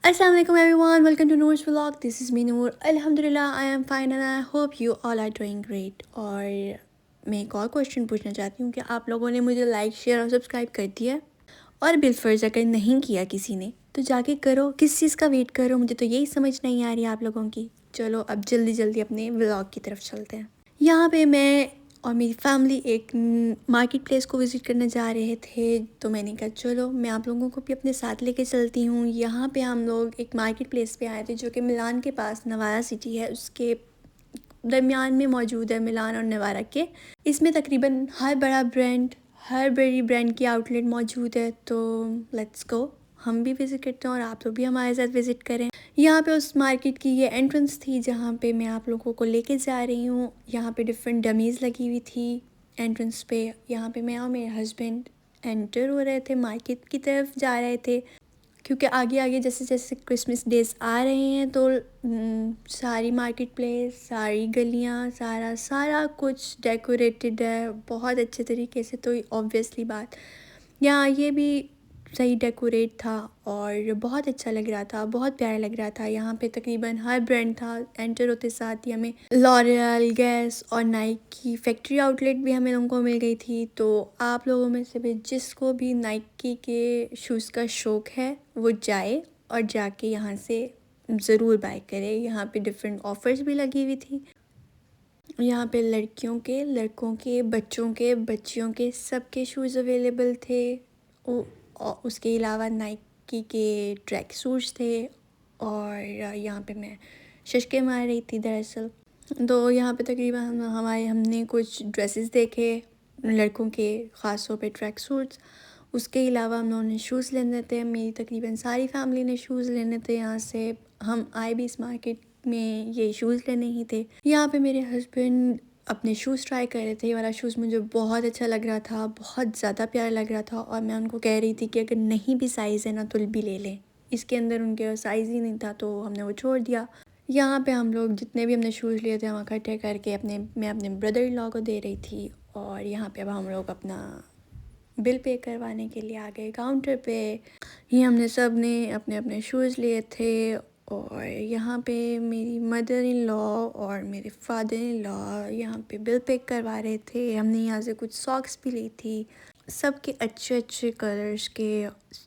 Assalamu alaikum everyone, welcome to Noor's vlog. This is me Noor. Alhamdulillah, I am fine and I hope you all are doing great. और मैं एक और question पूछना चाहती हूँ कि आप लोगों ने मुझे लाइक शेयर और सब्सक्राइब कर दिया है? और बिलफर्ज अगर नहीं किया किसी ने तो जाके करो, किस चीज़ का वेट करो? मुझे तो यही समझ नहीं आ रही है आप लोगों की। चलो अब जल्दी जल्दी अपने व्लॉग की तरफ चलते हैं। यहाँ पे मैं और मेरी फैमिली एक मार्केट प्लेस को विज़िट करने जा रहे थे, तो मैंने कहा चलो मैं आप लोगों को भी अपने साथ लेके चलती हूँ। यहाँ पे हम लोग एक मार्केट प्लेस पे आए थे जो कि मिलान के पास नवारा सिटी है, उसके दरमियान में मौजूद है, मिलान और नवारा के। इसमें तकरीबन हर बड़ी ब्रांड की आउटलेट मौजूद है। तो लेट्स गो, हम भी विज़िट करते हैं और आप लोग भी हमारे साथ विज़िट करें। यहाँ पे उस मार्केट की ये एंट्रेंस थी जहाँ पे मैं आप लोगों को लेके जा रही हूँ। यहाँ पे डिफरेंट डमीज़ लगी हुई थी एंट्रेंस पे। यहाँ पे मैं और मेरे हस्बैंड एंटर हो रहे थे, मार्केट की तरफ जा रहे थे, क्योंकि आगे आगे जैसे जैसे क्रिसमस डेज आ रहे हैं तो सारी मार्केट प्लेस, सारी गलियाँ, सारा कुछ डेकोरेटेड है बहुत अच्छे तरीके से। तो ऑब्वियसली बात, यहाँ ये भी सही डेकोरेट था और बहुत अच्छा लग रहा था, बहुत प्यारा लग रहा था। यहाँ पे तकरीबन हर ब्रांड था। एंटर होते साथ ही हमें लॉरियल, गैस और नाइक की फैक्ट्री आउटलेट भी हमें लोगों को मिल गई थी। तो आप लोगों में से भी जिसको भी नाइकी के शूज़ का शौक़ है वो जाए और जाके यहाँ से ज़रूर बाय करे। यहाँ पे डिफरेंट ऑफ़र्स भी लगी हुई थी। यहाँ पे लड़कियों के, लड़कों के, बच्चों के, बच्चियों के सबके शूज़ अवेलेबल थे। और उसके अलावा नाइकी के ट्रैक सूट्स थे। और यहाँ पे मैं शशके मार रही थी दरअसल। तो यहाँ पे तकरीबन हमने कुछ ड्रेसेस देखे लड़कों के, ख़ास तौर पे ट्रैक सूट्स। उसके अलावा हम लोगों ने शूज़ लेने थे, मेरी तकरीबन सारी फैमिली ने शूज़ लेने थे। यहाँ से हम आए भी इस मार्केट में ये शूज़ लेने ही थे। यहाँ पे मेरे हस्बैंड अपने शूज़ ट्राई कर रहे थे। ये वाला शूज़ मुझे बहुत अच्छा लग रहा था, बहुत ज़्यादा प्यारा लग रहा था। और मैं उनको कह रही थी कि अगर नहीं भी साइज़ है ना तो भी ले लें। इसके अंदर उनके साइज़ ही नहीं था तो हमने वो छोड़ दिया। यहाँ पे हम लोग जितने भी हमने शूज़ लिए थे वहाँ इकट्ठे करके मैं अपने ब्रदर इन लॉ को दे रही थी। और यहाँ पे अब हम लोग अपना बिल पे करवाने के लिए आ गए काउंटर पे। ये हमने सब ने अपने अपने शूज़ लिए थे। और यहाँ पे मेरी मदर इन लॉ और मेरे फादर इन लॉ यहाँ पे बिल पे करवा रहे थे। हमने यहाँ से कुछ सॉक्स भी ली थी, सबके अच्छे अच्छे कलर्स के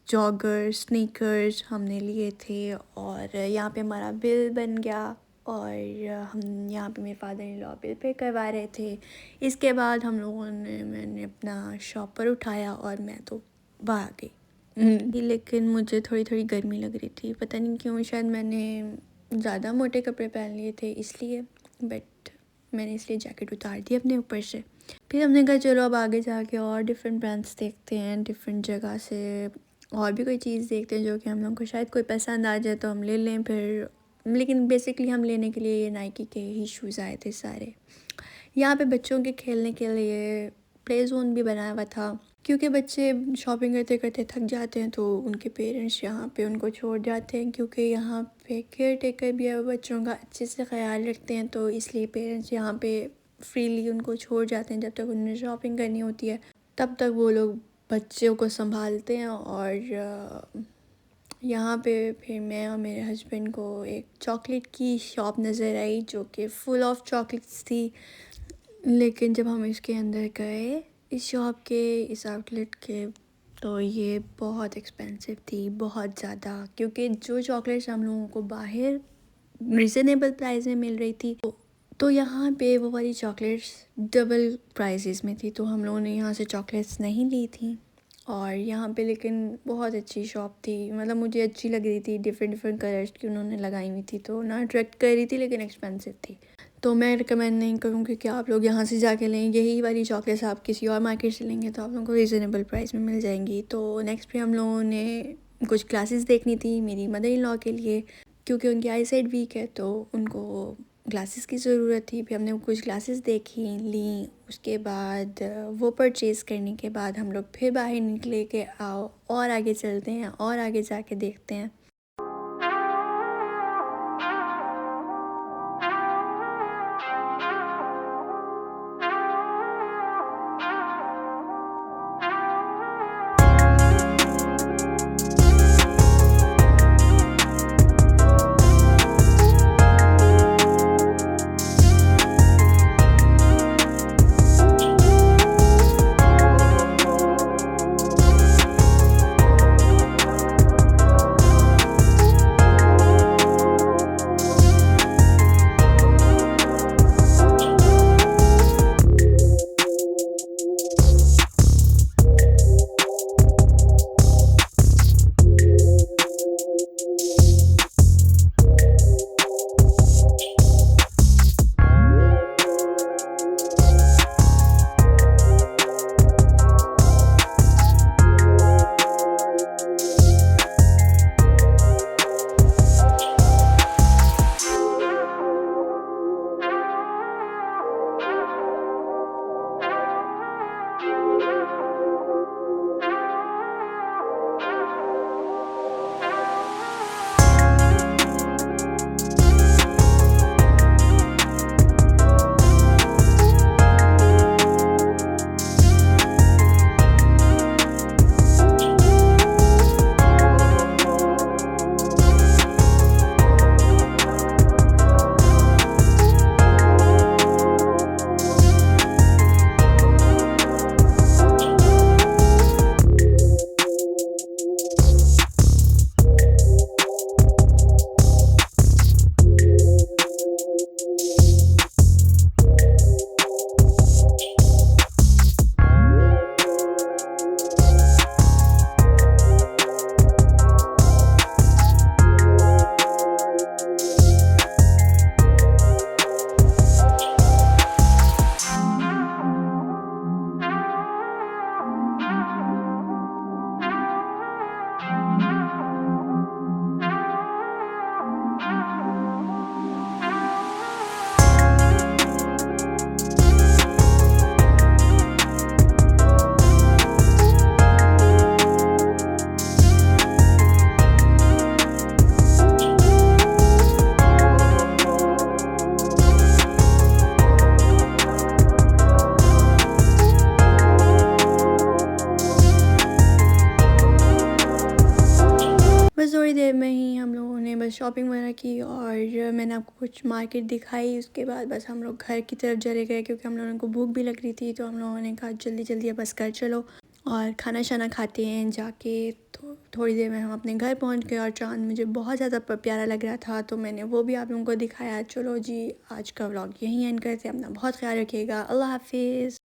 जॉगर्स, स्नीकर्स हमने लिए थे। और यहाँ पे हमारा बिल बन गया और हम यहाँ पे मेरे father in law bill pay करवा रहे थे। इसके बाद मैंने अपना शॉपर उठाया और मैं तो बाहर आ गई। लेकिन मुझे थोड़ी थोड़ी गर्मी लग रही थी, पता नहीं क्यों, शायद मैंने ज़्यादा मोटे कपड़े पहन लिए थे इसलिए। बट मैंने इसलिए जैकेट उतार दी अपने ऊपर से। फिर हमने कहा चलो अब आगे जाके और डिफरेंट ब्रांड्स देखते हैं, डिफरेंट जगह से और भी कोई चीज़ देखते हैं जो कि हम लोग को शायद कोई पसंद आ जाए तो हम ले लें फिर। लेकिन बेसिकली हम लेने के लिए ये नाइकी के ही शूज़ आए थे सारे। यहाँ पे बच्चों के खेलने के लिए प्ले जोन भी बनाया हुआ था, क्योंकि बच्चे शॉपिंग करते करते थक जाते हैं तो उनके पेरेंट्स यहाँ पे उनको छोड़ जाते हैं, क्योंकि यहाँ पे केयर टेकर भी है, बच्चों का अच्छे से ख्याल रखते हैं। तो इसलिए पेरेंट्स यहाँ पे फ्रीली उनको छोड़ जाते हैं। जब तक उन्हें शॉपिंग करनी होती है तब तक वो लोग बच्चों को संभालते हैं। और यहाँ पे फिर मैं और मेरे हस्बैंड को एक चॉकलेट की शॉप नज़र आई जो कि फुल ऑफ चॉकलेट्स थी। लेकिन जब हम इसके अंदर गए, इस शॉप के, इस आउटलेट के, तो ये बहुत एक्सपेंसिव थी, बहुत ज़्यादा। क्योंकि जो चॉकलेट्स हम लोगों को बाहर रिजनेबल प्राइस में मिल रही थी तो यहाँ पे वो वाली चॉकलेट्स डबल प्राइसेस में थी। तो हम लोगों ने यहाँ से चॉकलेट्स नहीं ली थी। और यहाँ पे लेकिन बहुत अच्छी शॉप थी, मतलब मुझे अच्छी लग रही थी। डिफरेंट कलर्स की उन्होंने लगाई हुई थी तो ना अट्रैक्ट कर रही थी, लेकिन एक्सपेंसिव थी। तो मैं रिकमेंड नहीं करूँगी कि आप लोग यहाँ से जाके लें। यही वाली चॉकलेट्स आप किसी और मार्केट से लेंगे तो आप लोगों को रीज़नेबल प्राइस में मिल जाएंगी। तो नेक्स्ट पे हम लोगों ने कुछ क्लासेस देखनी थी मेरी मदर इन लॉ के लिए, क्योंकि उनकी आई साइट वीक है तो उनको ग्लासेस की ज़रूरत थी। फिर हमने कुछ ग्लासेस देखी ली। उसके बाद वो परचेज़ करने के बाद हम लोग फिर बाहर निकले कि आओ और आगे चलते हैं और आगे जाके देखते हैं। बस थोड़ी देर में ही हम लोगों ने बस शॉपिंग वगैरह की और मैंने आपको कुछ मार्केट दिखाई। उसके बाद बस हम लोग घर की तरफ चले गए क्योंकि हम लोगों को भूख भी लग रही थी। तो हम लोगों ने कहा जल्दी जल्दी अब बस घर चलो और खाना शाना खाते हैं जाके। थोड़ी देर में हम अपने घर पहुंच गए और चाँद मुझे बहुत ज़्यादा प्यारा लग रहा था तो मैंने वो भी आप लोगों को दिखाया। चलो जी, आज का व्लॉग यहीं एंड करते हैं। अपना बहुत ख्याल रखिएगा। अल्लाह हाफिज़।